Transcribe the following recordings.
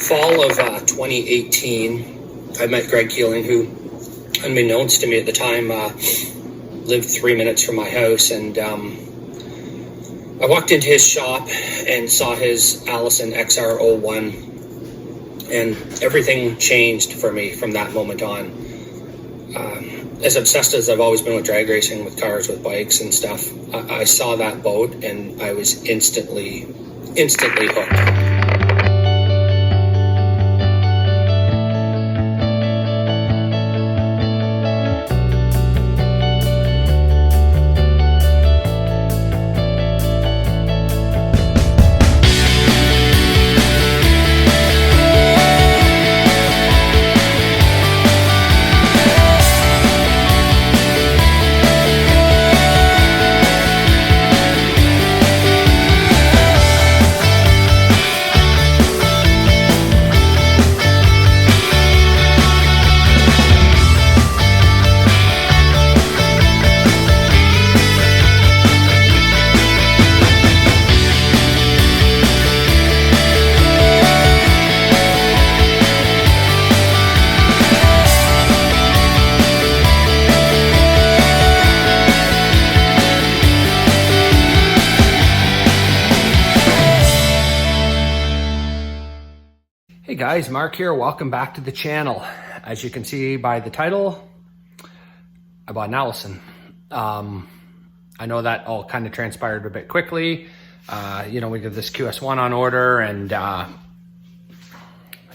Fall of 2018, I met Greg Keeling, who, unbeknownst to me at the time, lived 3 minutes from my house. And I walked into his shop and saw his Allison XR01, and everything changed for me from that moment on. As obsessed as I've always been with drag racing, with cars, with bikes and stuff, I saw that boat and I was instantly hooked. Hey guys, Mark here. Welcome back to the channel. As you can see by the title, I bought an Allison. I know that all kind of transpired a bit quickly. We did this QS1 on order, and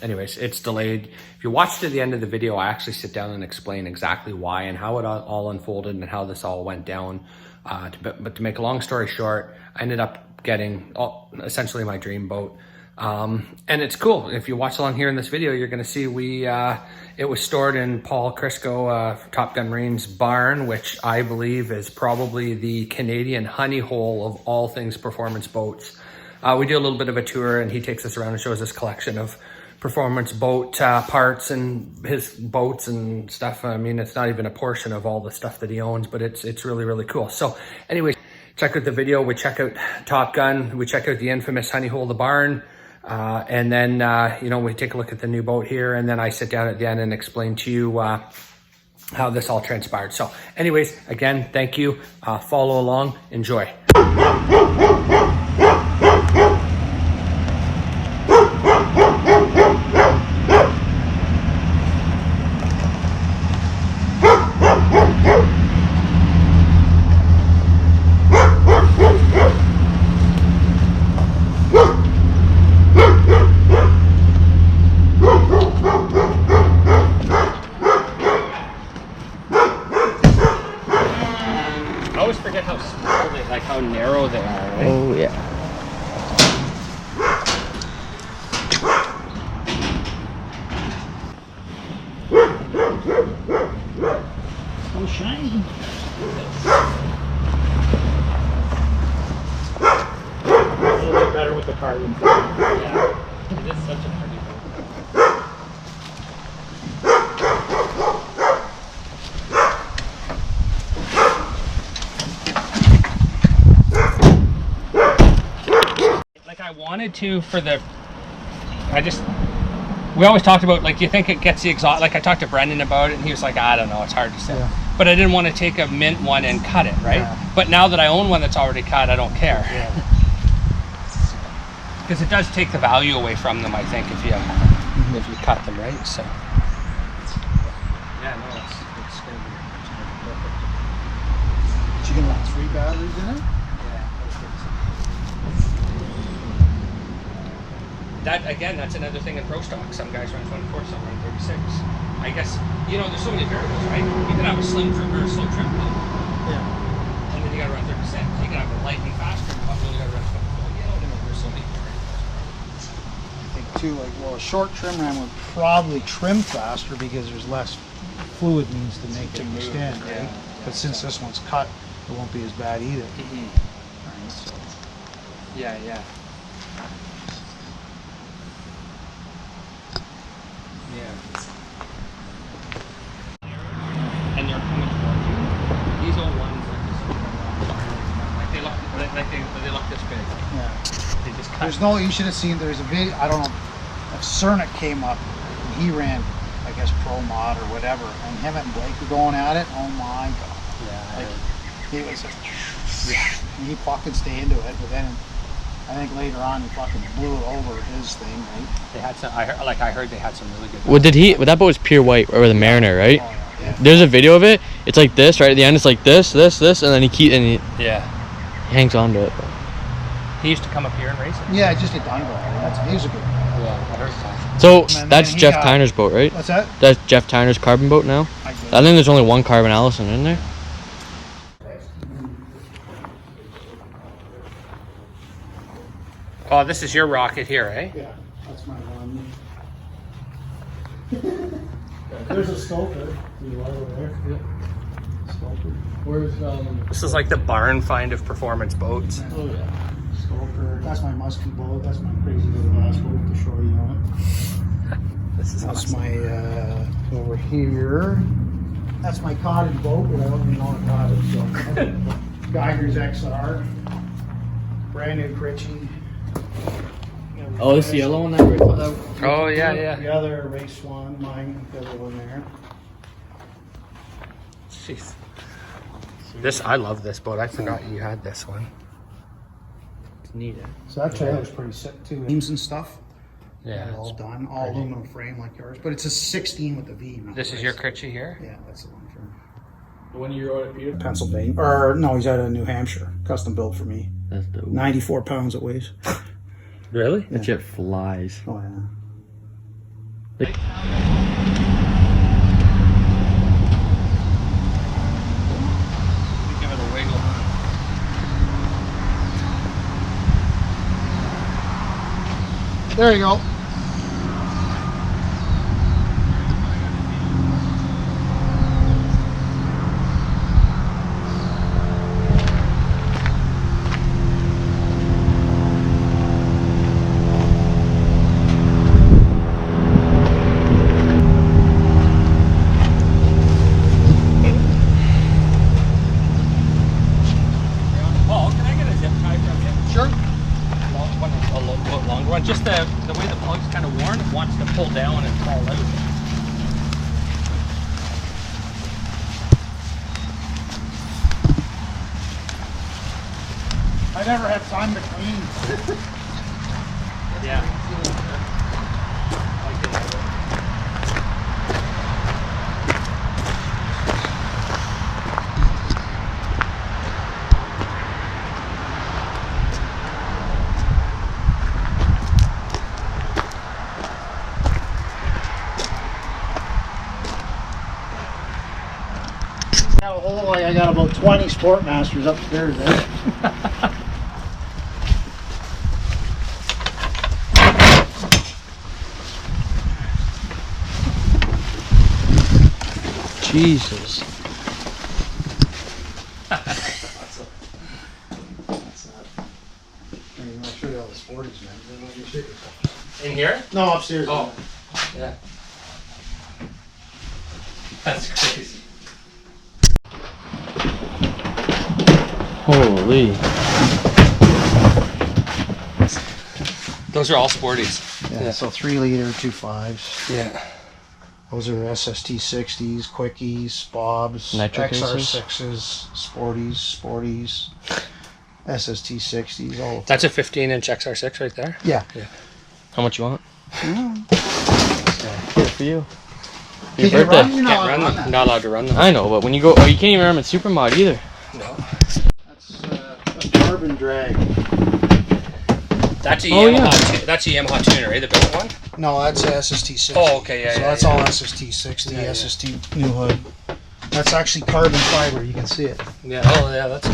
anyways, it's delayed. If you watched to the end of the video, I actually sit down and explain exactly why and how it all unfolded and how this all went down. But to make a long story short, I ended up getting essentially my dream boat. And it's cool. If you watch along here in this video, you're going to see it was stored in Paul Kryskow, Top Gun Marine's barn, which I believe is probably the Canadian honey hole of all things performance boats. We do a little bit of a tour, and he takes us around and shows us collection of performance boat parts and his boats and stuff. I mean, it's not even a portion of all the stuff that he owns, but it's really, really cool. So anyways, check out the video. We check out Top Gun. We check out the infamous honey hole, the barn. And then, we take a look at the new boat here, and then I sit down at the end and explain to you how this all transpired. So anyways, again, thank you. Follow along. Enjoy. How narrow they are, right? Oh, yeah. So shiny. A little bit better with the carbon. Yeah. It is such a pretty boat. I wanted to we always talked about, like, do you think it gets the exhaust? Like, I talked to Brendan about it, and he was like, I don't know, it's hard to say. Yeah. But I didn't want to take a mint one and cut it, right? Yeah. But now that I own one that's already cut, I don't care. Because it does take the value away from them, I think, if you cut them, right? So. Yeah, no, it's going to be perfect. Did you get like 3 batteries in it? That, again, that's another thing in pro stock. Some guys run 24, some run 36. I guess, there's so many variables, right? You can have a slim trim or a slow trim pump. Yeah. And then you gotta run 36. You can have a lightning fast trim pump, and you gotta run 24. There's so many variables. I think too, a short trim ram would probably trim faster because there's less fluid means to make it extend, right? But since this one's cut, it won't be as bad either. Right, so. Yeah. And they're coming towards you. These old ones they look this big. Yeah. They just cut. There's no, you should have seen, there's a video, I don't know, Cernic came up, and he ran, I guess, Pro Mod or whatever, and him and Blake were going at it. Oh my god! Yeah. Like he was and he fucking stayed into it, but then I think later on he fucking blew it over his thing, right? They had some. I heard they had some really good. What did he? Well, that boat was pure white, or the Mariner, right? Oh, yeah. There's a video of it. It's like this, right at the end. It's like this, and then he Yeah. hangs on to it. He used to come up here and race it. Yeah, just a Donegal. He was a good guy. Yeah, I heard that. So And that's then he Jeff got- Tyner's boat, right? What's that? That's Jeff Tyner's carbon boat now. I think there's only one carbon Allison in there. Oh, this is your rocket here, eh? Yeah, that's my one. There's a Stoker. Do you want over there? Yeah. Stoker. Where's This is like the barn find of performance boats. Oh yeah. Stoker. That's my musky boat. That's my crazy little glass boat, the shore unit. This is That's awesome. my over here. That's my cottage boat, but I don't even own a cottage. So Geiger's XR. Brand new Critchie. Oh, this yellow one that. Oh yeah. The other race one, mine, the other one there. Jeez. This I love this boat. I forgot you had this one. It's neat. So that trailer was pretty sick too. Beams and stuff. Yeah. All done, all aluminum frame like yours, but it's a 16 with the V. not This the is your race. Critchie here. Yeah, that's the one for When you rode it, Peter? Pennsylvania. Or no, he's out of New Hampshire. Custom built for me. That's dope. 94 pounds it weighs. Really? That shit flies. Oh yeah. Give it a wiggle. There you go. Paul, can I get a zip tie from you? Sure. A longer one. Just the way the plug's kind of worn, it wants to pull down and fall out. I never had time to clean. Yeah. I got about 20 Sportmasters upstairs there. Jesus. I'm not sure all the sporties, man. In here? No, upstairs. Oh. Yeah. That's crazy. Holy. Those are all sporties. Yeah, so 3 liter, 2 5s. Yeah. Those are SST 60s, Quickies, Bobs, Nitro XR cases? 6s, Sporties, SST 60s, all of That's a 15-inch XR6 right there. Yeah. How much you want? Mm. Good for you. Can Your you birthday. run? You're Can't run allowed to them. run Not allowed to run them. I know, but when you go, oh, you can't even run them in Supermod either. No. That's a carbon drag. That's a Oh, Yamaha. That's a Yamaha tuner, eh? The bigger one. No, that's a SST 60. Oh, okay, yeah, So yeah, that's yeah. all SST 60, Yeah, yeah. SST new hood. That's actually carbon fiber. You can see it. Yeah. Oh, yeah. That's.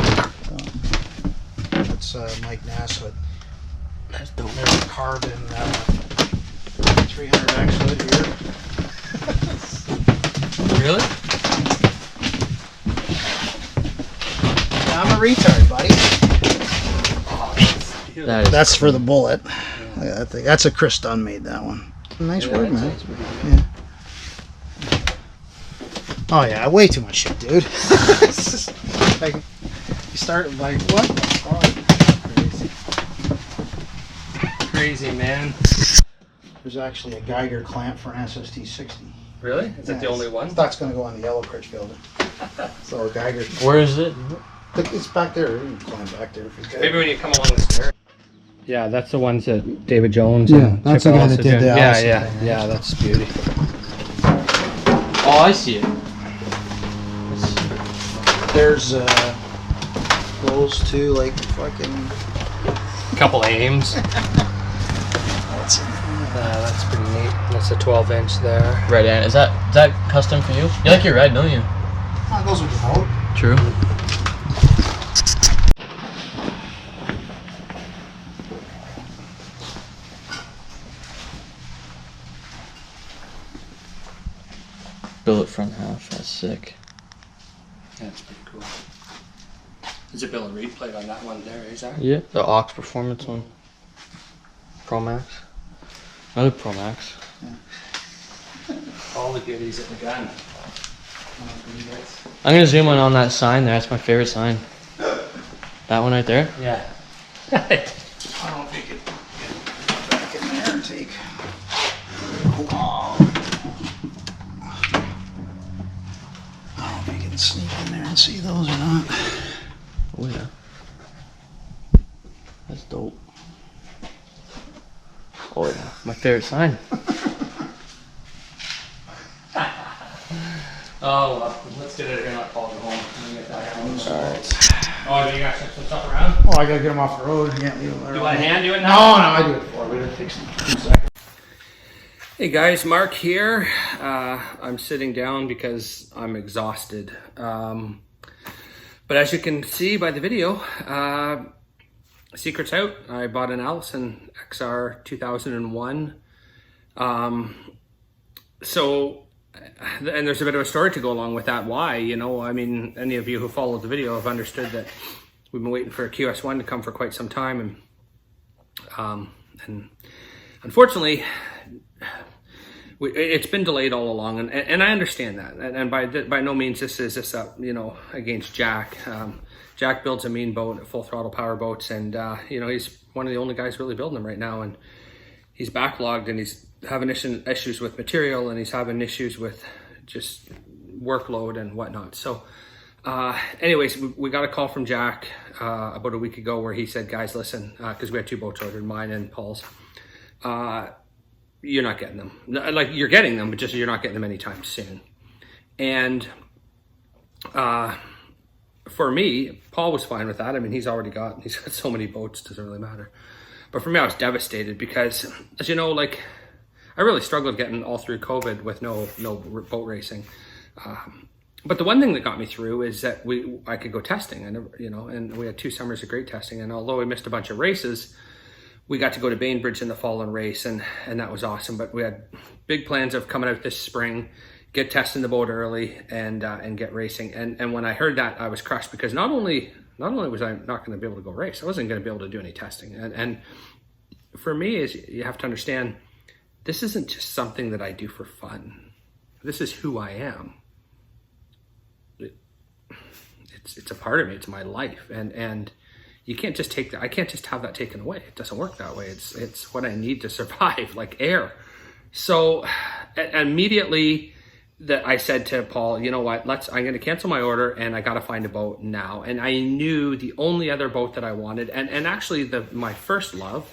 That's Mike Nass hood. That's dope. There's a carbon 300X hood here. Really? Yeah, I'm a retard, buddy. That is That's for the bullet. Look at that thing. That's a Chris Dunn made that one. Nice work, man. Yeah. Oh yeah, way too much shit, dude. It's just like you start like what the fuck? Crazy, man. There's actually a Geiger clamp for an SST 60. Really? Is that the only one? That's going to go on the Yellow Critch building. So a Geiger. Where is it? It's back there. You can climb back there if you can. Maybe when you come along the stairs. Yeah, that's the ones that David Jones. Yeah, and that's Chip the guy that Ellis did are doing. the Allison Yeah, thing. yeah, that's beauty. Oh, I see it. There's those two, like fucking. Couple aims. That's That's pretty neat. That's a 12-inch there. Red ant. Is that custom for you? You like your red, don't you? That goes with the boat. True. Billet front half. That's sick. Yeah, that's pretty cool. There's a Bill and Reed plate on that one there, is there? Yeah. The Ox Performance one. Pro Max. Another Pro Max. All the goodies at the gun. I'm gonna zoom in on that sign there. That's my favorite sign. That one right there. Yeah. I don't know if you could get back in there and take. I don't know if you can sneak in there and see those or not. Oh yeah. That's dope. Oh yeah. My favorite sign. Oh, well, let's get it here and let Paul go home. And get that out. Alright. Oh, do you got some stuff around? Oh, I gotta get them off the road. I can't leave them there. You want a hand do it No, now? no, I do it for you. It takes 2 seconds. Hey guys, Mark here. I'm sitting down because I'm exhausted. But as you can see by the video, secret's out. I bought an Allison XR 2001. And there's a bit of a story to go along with that. Why? You know, I mean, any of you who followed the video have understood that we've been waiting for a QS1 to come for quite some time, and unfortunately, it's been delayed all along, and I understand that. And by no means this is against Jack. Jack builds a mean boat, full throttle power boats, and he's one of the only guys really building them right now, and he's backlogged, and he's having issues with material, and he's having issues with just workload and whatnot. So anyways, we got a call from Jack about a week ago where he said, guys, listen, because we had 2 boats ordered, mine and Paul's. You're not getting them. Like, you're getting them, but just you're not getting them anytime soon. And for me, Paul was fine with that. I mean, he's got so many boats, it doesn't really matter. But for me, I was devastated because, as you know, like, I really struggled getting all through COVID with no boat racing. But the one thing that got me through is that I could go testing, and we had 2 summers of great testing. And although we missed a bunch of races, we got to go to Bainbridge in the fall and race, and that was awesome. But we had big plans of coming out this spring, get testing the boat early, and get racing. And when I heard that, I was crushed, because not only was I not going to be able to go race, I wasn't going to be able to do any testing. And for me, is you have to understand, this isn't just something that I do for fun. This is who I am. It's a part of me. It's my life, and you can't just take that. I can't just have that taken away. It doesn't work that way. It's what I need to survive, like air. So immediately that I said to Paul, you know what? I'm going to cancel my order, and I got to find a boat now. And I knew the only other boat that I wanted, and actually my first love,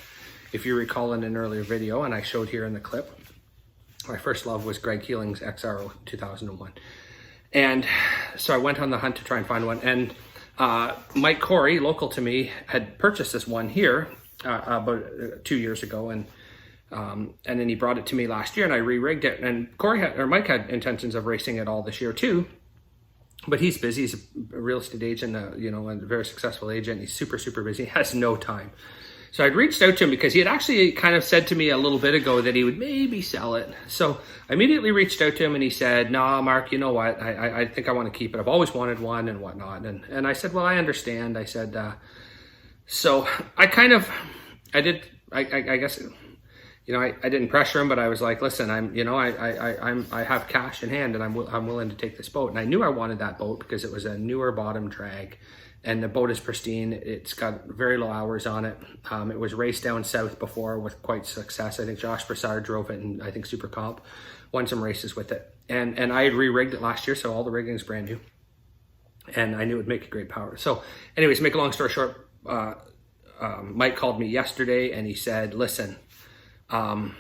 if you recall in an earlier video, and I showed here in the clip, my first love was Greg Keeling's XR 2001. And so I went on the hunt to try and find one. And Mike Corey, local to me, had purchased this one here about 2 years ago. And then he brought it to me last year, and I re-rigged it. And Mike had intentions of racing it all this year too. But he's busy. He's a real estate agent, and a very successful agent. He's super, super busy. He has no time. So I'd reached out to him because he had actually kind of said to me a little bit ago that he would maybe sell it. So I immediately reached out to him, and he said, "No, Mark, you know what? I think I want to keep it. I've always wanted one and whatnot." And I said, "Well, I understand." I said, so I guess, I didn't pressure him, but I was like, "Listen, I have cash in hand, and I'm willing to take this boat." And I knew I wanted that boat because it was a newer bottom drag. and the boat is pristine. It's got very low hours on it. It was raced down south before with quite success. I think Josh Broussard drove it, and I think Super Comp won some races with it. And I had re-rigged it last year, so all the rigging is brand new. And I knew it would make a great power. So anyways, make a long story short, Mike called me yesterday and he said, listen, I'm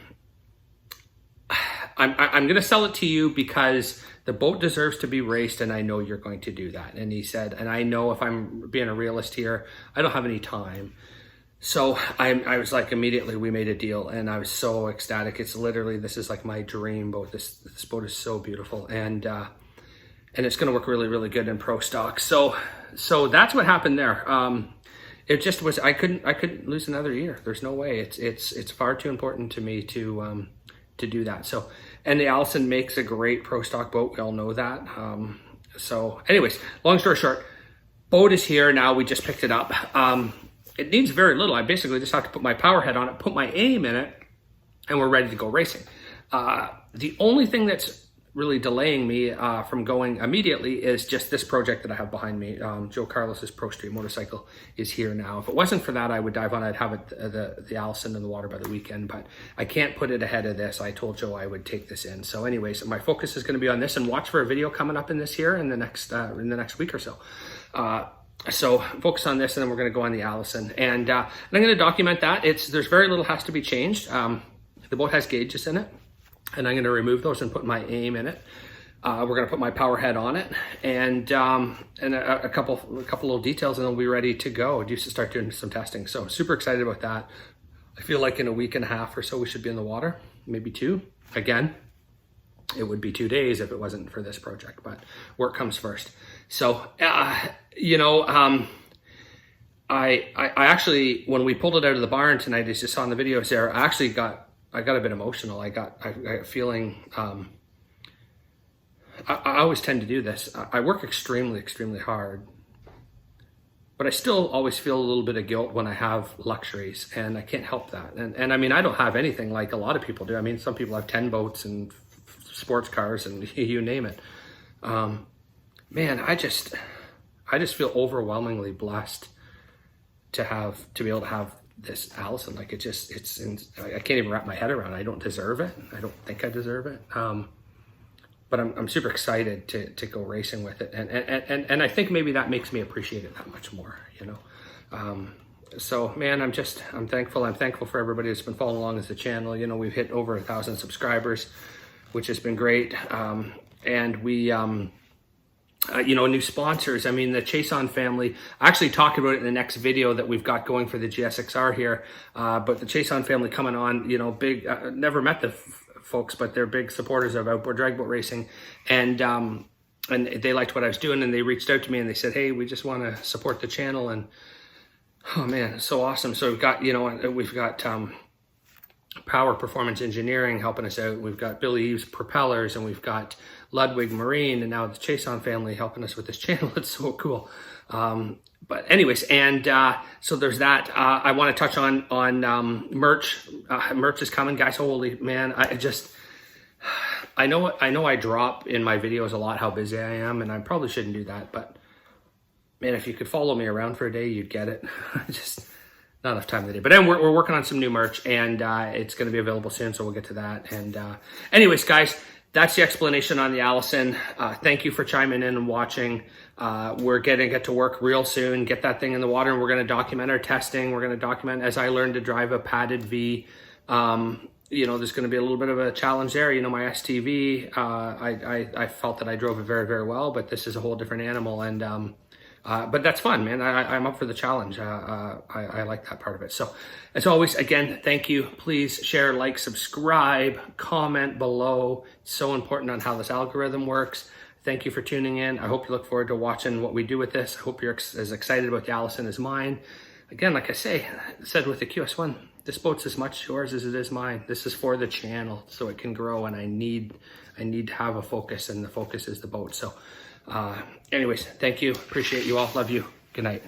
going to sell it to you because the boat deserves to be raced, and I know you're going to do that. And he said, and I know if I'm being a realist here, I don't have any time. So I was like, immediately we made a deal, and I was so ecstatic. It's literally, this is like my dream boat. This boat is so beautiful, and it's going to work really, really good in pro stock. So that's what happened there. It just was, I couldn't lose another year. There's no way. It's far too important to me to do that. So, and the Allison makes a great pro stock boat. We all know that. So anyways, long story short, boat is here now. We just picked it up. It needs very little. I basically just have to put my power head on it, put my aim in it, and we're ready to go racing. The only thing that's really delaying me from going immediately is just this project that I have behind me. Joe Carlos's Pro Street motorcycle is here now. If it wasn't for that, I would dive on. I'd have it, the Allison in the water by the weekend, but I can't put it ahead of this. I told Joe I would take this in. So anyways, my focus is going to be on this, and watch for a video coming up in this here in the next week or so. So focus on this, and then we're going to go on the Allison, and I'm going to document that. There's very little has to be changed. The boat has gauges in it, and I'm going to remove those and put my aim in it. We're going to put my power head on it, and a couple little details, and then we'll be ready to go. Just to start doing some testing. So super excited about that. I feel like in a week and a half or so we should be in the water, maybe 2. Again, it would be 2 days if it wasn't for this project, but work comes first. So I actually, when we pulled it out of the barn tonight, as you saw in the videos there, I got a bit emotional. I got a feeling, I always tend to do this. I work extremely, extremely hard, but I still always feel a little bit of guilt when I have luxuries, and I can't help that. And I mean, I don't have anything like a lot of people do. I mean, some people have 10 boats and sports cars and you name it. Man, I just feel overwhelmingly blessed to be able to have this Allison. Like I can't even wrap my head around it. I don't deserve it. I don't think I deserve it. But I'm super excited to go racing with it. And I think maybe that makes me appreciate it that much more, So man, I'm thankful. I'm thankful for everybody that's been following along as the channel. We've hit over 1,000 subscribers, which has been great. And we, new sponsors. I mean, the Chase On family, I actually talk about it in the next video that we've got going for the GSXR here. But the Chase On family coming on, big, never met the folks, but they're big supporters of outboard drag boat racing. And they liked what I was doing, and they reached out to me and they said, hey, we just want to support the channel. And oh man, it's so awesome. So we've got Power Performance Engineering helping us out. We've got Billy Eves Propellers, and we've got Ludwig Marine, and now the Chase On family helping us with this channel. It's so cool. But anyways, and so there's that. I want to touch on merch. Merch is coming, guys. Holy man, I know I drop in my videos a lot how busy I am, and I probably shouldn't do that, but man, if you could follow me around for a day, you'd get it. Just not enough time in the day. But then we're working on some new merch, and it's going to be available soon, so we'll get to that. And anyways, guys, that's the explanation on the Allison. Thank you for chiming in and watching. We're going to get to work real soon, get that thing in the water, and we're going to document our testing. We're going to document as I learned to drive a padded V. There's going to be a little bit of a challenge there. My STV, I felt that I drove it very, very well, but this is a whole different animal. And but that's fun, man. I'm up for the challenge. I like that part of it. So as always, again, thank you. Please share, like, subscribe, comment below. It's so important on how this algorithm works. Thank you for tuning in. I hope you look forward to watching what we do with this. I hope you're as excited about the Allison as mine. Again, like I said with the QS1, this boat's as much yours as it is mine. This is for the channel so it can grow, and I need to have a focus, and the focus is the boat. So anyways, thank you. Appreciate you all. Love you. Good night.